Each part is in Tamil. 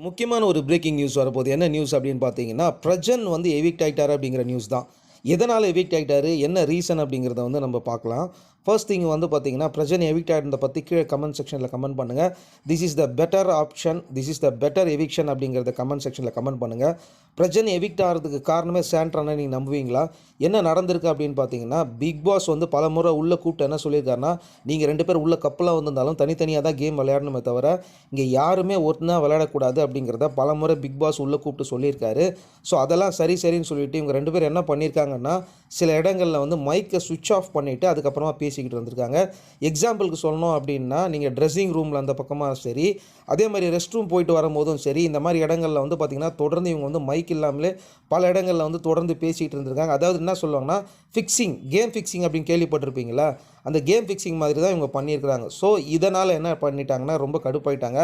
முக்கியமான ஒரு பிரேக்கிங் நியூஸ் வரப்போகுது. என்ன நியூஸ் அப்படின்னு பார்த்தீங்கன்னா, பிரஜன் வந்து எவிக்ட் ஆயிட்டாரு அப்படிங்கிற நியூஸ் தான். எதனால எவிக்ட் ஆயிட்டாரு? என்ன ரீசன் அப்படிங்கிறத வந்து நம்ம பார்க்கலாம். ஃபர்ஸ்ட் திங் வந்து பார்த்தீங்கன்னா, பிரஜன் எவிக்ட் ஆயிருந்தத பத்தி கீழ கமெண்ட் செக்ஷன்ல கமெண்ட் பண்ணுங்க. This is the better option. This is the better eviction அப்படிங்கிறத கமெண்ட் செக்ஷன்ல கமெண்ட் பண்ணுங்க. பிரஜன் எவிக்ட் ஆகிறதுக்கு காரணமே சாண்ட்ரான்னு நீங்க நம்புவீங்களா? என்ன நடந்திருக்கு அப்படின்னு பார்த்தீங்கன்னா, பிக் பாஸ் வந்து பலமுறை உள்ள கூப்பிட்டு என்ன சொல்லியிருக்காருன்னா, நீங்க 2 பேர் உள்ள கப்பலா வந்திருந்தாலும் தனித்தனியா தான் கேம் விளையாடணுமே தவிர, இங்க யாருமே ஒண்ணா விளையாடக்கூடாது அப்படிங்கிறத பலமுறை பிக் பாஸ் உள்ள கூப்பிட்டு சொல்லியிருக்காரு. ஸோ அதெல்லாம் சரின்னு சொல்லிட்டு இவங்க 2 பேரும் என்ன பண்ணியிருக்காங்கன்னா, சில இடங்கள்ல வந்து மைக்கை ஸ்விட்ச் ஆஃப் பண்ணிட்டு அதுக்கப்புறமா பேசிக்கிட்டு இருந்திருக்காங்க. எக்ஸாம்பிளுக்கு சொல்லணும் அப்படின்னா, நீங்கள் ட்ரெஸ்ஸிங் ரூமில் அந்த பக்கமாக சரி, அதே மாதிரி ரெஸ்ட் ரூம் போயிட்டு வரும்போதும் சரி, இந்த மாதிரி இடங்களில் வந்து பார்த்திங்கன்னா தொடர்ந்து இவங்க வந்து மைக் இல்லாமலே பல இடங்களில் வந்து தொடர்ந்து பேசிகிட்டு இருந்திருக்காங்க. அதாவது என்ன சொல்லுவாங்கன்னா, கேம் ஃபிக்ஸிங் அப்படின்னு கேள்விப்பட்டிருப்பீங்களா? அந்த கேம் ஃபிக்ஸிங் மாதிரி தான் இவங்க பண்ணியிருக்கிறாங்க. ஸோ இதனால் என்ன பண்ணிட்டாங்கன்னா, ரொம்ப கடுப்பாயிட்டாங்க.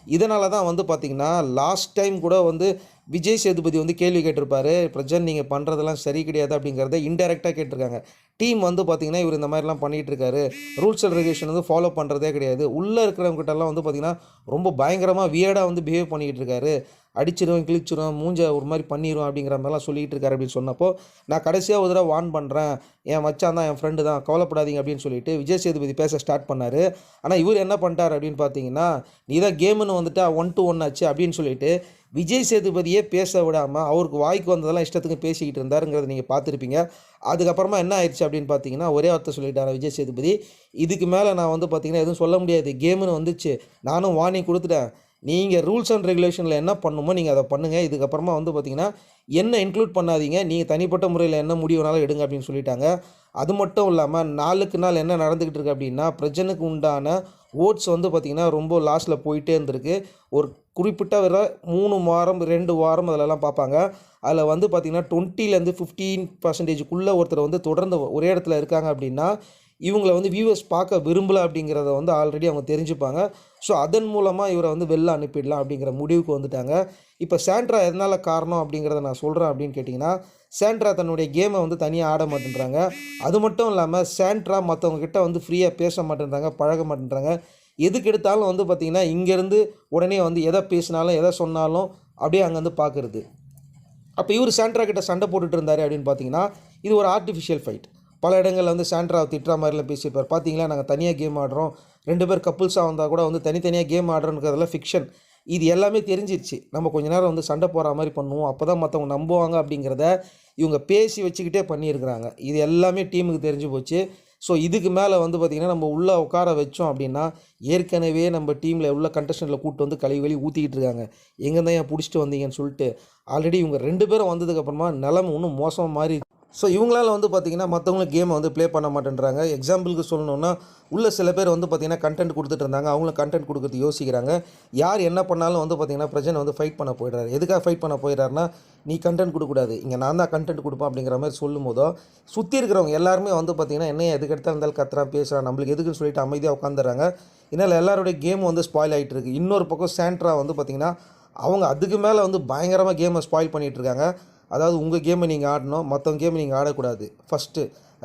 இதனால தான் வந்து பார்த்திங்கன்னா, லாஸ்ட் டைம் கூட வந்து விஜய் சேதுபதி வந்து கேள்வி கேட்டிருப்பாரு. பிரஜன் நீங்கள் பண்ணுறதெல்லாம் சரி கிடையாது அப்படிங்கிறத இன்டெரக்டாக கேட்டிருக்காங்க. டீம் வந்து பார்த்திங்கன்னா, இவர் இந்த மாதிரிலாம் பண்ணிகிட்டு இருக்காரு. ரூல்ஸ் அண்ட் ரெகுலேஷன் வந்து ஃபாலோ பண்ணுறதே கிடையாது. உள்ளே இருக்கிறவங்ககிட்டலாம் வந்து பார்த்திங்கன்னா, ரொம்ப பயங்கரமாக வியர்டாக வந்து பிஹேவ் பண்ணிக்கிட்டு இருக்காரு. அடிச்சிடும், கிழிச்சிடும், மூஞ்ச ஒரு மாதிரி பண்ணிடும் அப்படிங்கிற மாதிரிலாம் சொல்லிகிட்டு இருக்காரு அப்படின்னு சொன்னப்போ, நான் கடைசியாக ஒரு தடவை வார்ன் பண்ணுறேன். என் மச்சான் தான், என் ஃப்ரெண்டு தான், கவலைப்படாதீங்க அப்படின்னு சொல்லிட்டு விஜய் சேதுபதி பேச ஸ்டார்ட் பண்ணார். ஆனால் இவர் என்ன பண்ணிட்டார் அப்படின்னு பார்த்தீங்கன்னா, நீ தான் கேமுன்னு வந்துட்டா 1 to 1 ஆச்சு அப்படின்னு சொல்லிட்டு விஜய் சேதுபதியே பேச விடாமல் அவருக்கு வாய்க்கு வந்ததெல்லாம் இஷ்டத்துக்கு பேசிக்கிட்டு இருந்தாருங்கிறத நீங்கள் பார்த்துருப்பீங்க. அதுக்கப்புறமா என்ன ஆயிடுச்சு அப்படின்னு பார்த்தீங்கன்னா, ஒரே வார்த்தை சொல்லிட்டார் விஜய் சேதுபதி, இதுக்கு மேலே நான் வந்து பார்த்தீங்கன்னா எதுவும் சொல்ல முடியாது, கேமுன்னு வந்துச்சு, நானும் வார்னிங் கொடுத்துட்டேன், நீங்கள் ரூல்ஸ் அண்ட் ரெகுலேஷனில் என்ன பண்ணணுமோ நீங்கள் அதை பண்ணுங்கள், இதுக்கப்புறமா வந்து பார்த்திங்கன்னா என்ன இன்க்ளூட் பண்ணாதீங்க, நீங்கள் தனிப்பட்ட முறையில் என்ன முடிவுனாலும் எடுங்க அப்படின்னு சொல்லிட்டாங்க. அது மட்டும் இல்லாமல் நாளுக்கு நாள் என்ன நடந்துக்கிட்டு இருக்கு அப்படின்னா, பிரஜனுக்கு உண்டான ஓட்ஸ் வந்து பார்த்திங்கன்னா ரொம்ப லாஸ்ட்டில் போயிட்டே இருந்திருக்கு. ஒரு குறிப்பிட்ட வர 3 வாரம் 2 வாரம் அதிலலாம் பார்ப்பாங்க. அதில் வந்து பார்த்திங்கன்னா 20லேருந்து 15% ஒருத்தர் வந்து தொடர்ந்து ஒரே இடத்துல இருக்காங்க அப்படின்னா, இவங்கள வந்து வியூவர்ஸ் பார்க்க விரும்பலை அப்படிங்கிறத வந்து ஆல்ரெடி அவங்க தெரிஞ்சுப்பாங்க. ஸோ அதன் மூலமாக இவரை வந்து வெளில அனுப்பிடலாம் அப்படிங்கிற முடிவுக்கு வந்துட்டாங்க. இப்போ சாண்ட்ரா எதனால் காரணம் அப்படிங்கிறத நான் சொல்கிறேன் அப்படின்னு கேட்டிங்கன்னா, சாண்ட்ரா தன்னுடைய கேமை வந்து தனியாக ஆட மாட்டேன்றாங்க. அது மட்டும் இல்லாமல் சாண்ட்ரா மற்றவங்கக்கிட்ட வந்து ஃப்ரீயாக பேச மாட்டேன்றாங்க, பழக மாட்டேன்றாங்க. எதுக்கு எடுத்தாலும் வந்து பார்த்திங்கன்னா, இங்கேருந்து உடனே வந்து எதை பேசினாலும் எதை சொன்னாலும் அப்படியே அங்கேருந்து பார்க்குறது. அப்போ இவர் சாண்ட்ரா கிட்ட சண்டை போட்டுட்டு இருந்தார் அப்படின்னு பார்த்தீங்கன்னா, இது ஒரு ஆர்டிஃபிஷியல் ஃபைட். பல இடங்களில் வந்து சாண்ட்ராவை திட்டுற மாதிரிலாம் பேசியிருப்பார். பார்த்தீங்களா, நாங்கள் தனியாக கேம் ஆடுறோம், 2 பேர் கப்புள்ஸாக வந்தால் கூட வந்து தனித்தனியாக கேம் ஆடுறோன்றதெல்லாம் ஃபிக்ஷன். இது எல்லாமே தெரிஞ்சிருச்சு. நம்ம கொஞ்ச நேரம் வந்து சண்டை போடுற மாதிரி பண்ணுவோம், அப்போ தான் மற்றவங்க நம்புவாங்க அப்படிங்கிறத இவங்க பேசி வச்சுக்கிட்டே பண்ணியிருக்கிறாங்க. இது எல்லாமே டீமுக்கு தெரிஞ்சு போச்சு. ஸோ இதுக்கு மேலே வந்து பார்த்திங்கன்னா, நம்ம உள்ளே உட்கார வச்சோம் அப்படின்னா, ஏற்கனவே நம்ம டீமில் உள்ள கண்டஸ்டண்ட்டில் கூப்பிட்டு வந்து கழுவி ஊற்றிக்கிட்டு இருக்காங்க. எங்கே தான் ஏன் பிடிச்சிட்டு வந்தீங்கன்னு சொல்லிட்டு. ஆல்ரெடி இவங்க 2 பேரும் வந்ததுக்கப்புறமா நிலைமை இன்னும் மோசமாக மாறி. ஸோ இவங்களால் வந்து பார்த்திங்கன்னா மற்றவங்களும் கேமை வந்து ப்ளே பண்ண மாட்டேன்றாங்க. எக்ஸாம்பிளுக்கு சொல்லணுன்னா, உள்ள சில பேர் வந்து பார்த்திங்கன்னா கண்டென்ட் கொடுத்துட்டு இருந்தாங்க, அவங்களும் கண்டென்ட் கொடுக்குறது யோசிக்கிறாங்க. யார் என்ன பண்ணாலும் வந்து பார்த்திங்கன்னா பிரஜன் வந்து ஃபைட் பண்ண போயிடுறாரு. எதுக்காக ஃபைட் பண்ண போயிடுறாருன்னா, நீ கண்டென்ட் கொடுக்கக்கூடாது, இங்கே நான் தான் கண்டென்ட் கொடுப்பேன் அப்படிங்கிற மாதிரி சொல்லும் போதோ, சுற்றி இருக்கிறவங்க எல்லாருமே வந்து பார்த்திங்கன்னா என்ன எதுக்கு எடுத்தால் இருந்தாலும் கத்துறான் பேசுகிறான், நம்மளுக்கு எதுக்குன்னு சொல்லிட்டு அமைதியாக உட்காந்துடுறாங்க. இதனால் எல்லாருடைய கேம் வந்து ஸ்பாயில் ஆகிட்டு இருக்குது. இன்னொரு பக்கம் சாண்ட்ரா வந்து பார்த்திங்கன்னா, அவங்க அதுக்கு மேலே வந்து பயங்கரமாக கேமை ஸ்பாயில் பண்ணிகிட்ருக்காங்க. அதாவது உங்கள் கேமை நீங்கள் ஆடணும், மற்றவங்க கேமை நீங்கள் ஆடக்கூடாது ஃபஸ்ட்டு.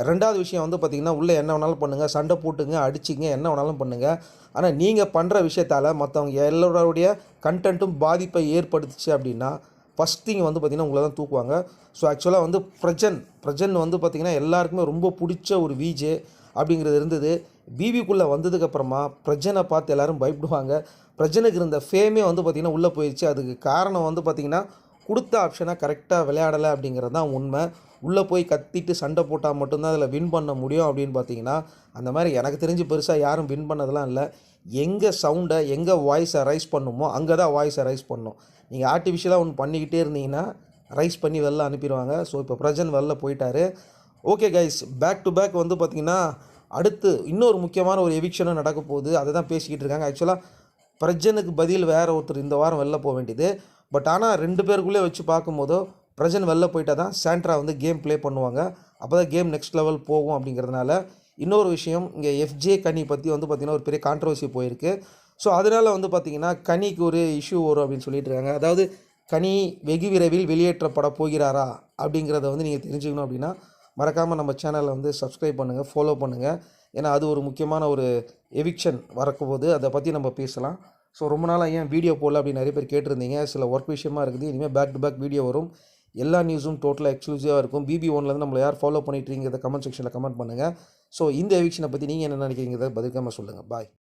2வது விஷயம் வந்து பார்த்திங்கன்னா, உள்ளே என்ன வேணாலும் பண்ணுங்கள், சண்டை போட்டுங்க, அடிச்சிங்க, என்ன வேணாலும் பண்ணுங்கள். ஆனால் நீங்கள் பண்ணுற விஷயத்தால் மற்றவங்க எல்லோருடைய கண்டென்ட்டும் பாதிப்பை ஏற்படுத்துச்சு அப்படின்னா, ஃபஸ்ட் திங் வந்து பார்த்திங்கன்னா உங்களை தான் தூக்குவாங்க. ஸோ ஆக்சுவலாக வந்து பிரஜன் வந்து பார்த்திங்கன்னா எல்லாருக்குமே ரொம்ப பிடிச்ச ஒரு விஜே அப்படிங்கிறது இருந்தது. பிபிக்குள்ளே வந்ததுக்கப்புறமா பிரஜனை பார்த்து எல்லோரும் பயப்படுவாங்க. பிரஜனுக்கு இருந்த ஃபேமே வந்து பார்த்திங்கன்னா உள்ளே போயிடுச்சு. அதுக்கு காரணம் வந்து பார்த்திங்கன்னா, கொடுத்த ஆப்ஷனை கரெக்டாக விளையாடலை அப்படிங்கிறது தான் உண்மை. உள்ளே போய் கத்திட்டு சண்டை போட்டால் மட்டும்தான் அதில் வின் பண்ண முடியும் அப்படின்னு பார்த்தீங்கன்னா, அந்த மாதிரி எனக்கு தெரிஞ்சு பெருசாக யாரும் வின் பண்ணதெல்லாம் இல்லை. எங்கே சவுண்டை எங்கே வாய்ஸை ரைஸ் பண்ணுமோ அங்கே தான் வாய்ஸை ரைஸ் பண்ணணும். நீங்கள் ஆர்டிஃபிஷியலாக ஒன்று பண்ணிக்கிட்டே இருந்தீங்கன்னா ரைஸ் பண்ணி வெளில அனுப்பிடுவாங்க. ஸோ இப்போ பிரஜன் வெளில போயிட்டார். Okay guys, back to back வந்து பார்த்திங்கன்னா அடுத்து இன்னொரு முக்கியமான ஒரு எவிக்ஷனும் நடக்க போகுது. அதை தான் பேசிக்கிட்டு இருக்காங்க. ஆக்சுவலாக பிரஜனுக்கு பதில் வேறு ஒருத்தர் இந்த வாரம் வெளில போக வேண்டியது. பட் ஆனால் 2 பேருக்குள்ளே வச்சு பார்க்கும்போதோ பிரஜன் வெளில போயிட்டால் தான் சாண்ட்ரா வந்து கேம் ப்ளே பண்ணுவாங்க. அப்போ தான் கேம் நெக்ஸ்ட் லெவல் போகும் அப்படிங்கிறதுனால. இன்னொரு விஷயம், இங்கே எஃப்ஜே கனி பற்றி வந்து பார்த்திங்கன்னா ஒரு பெரிய கான்ட்ரவர்சி போயிருக்கு. ஸோ அதனால் வந்து பார்த்திங்கன்னா கனிக்கு ஒரு இஷ்யூ வரும் அப்படின்னு சொல்லிட்டு இருக்காங்க. அதாவது கனி வெகு விரைவில் வெளியேற்றப்பட போகிறாரா அப்படிங்கிறத வந்து நீங்கள் தெரிஞ்சுக்கணும் அப்படின்னா, மறக்காமல் நம்ம சேனலை வந்து சப்ஸ்கிரைப் பண்ணுங்கள், ஃபாலோ பண்ணுங்கள். ஏன்னா அது ஒரு முக்கியமான ஒரு எவிக்ஷன் வரப்போகுது, அதை பற்றி நம்ம பேசலாம். ஸோ ரொம்ப நாளாக ஏன் வீடியோ போடல அப்படின்னு நிறைய பேர் கேட்டிருந்தீங்க. சில ஒர்க் விஷயமா இருக்குது. இனிமேல் பேக் டு பேக் வீடியோ வரும். எல்லா நியூஸும் டோட்டலாக எக்ஸ்க்ளூசிவாக இருக்கும். BB1லேருந்து நம்மளை யார் ஃபாலோ பண்ணிட்டு இருக்கீங்கிறத கமெண்ட் செக்ஷனில் கமெண்ட் பண்ணுங்கள். ஸோ இந்த எவிக்ஷனை பற்றி நீங்கள் என்ன நினைக்கிறீங்கிறத பதில் சொல்லுங்கள். பாய்.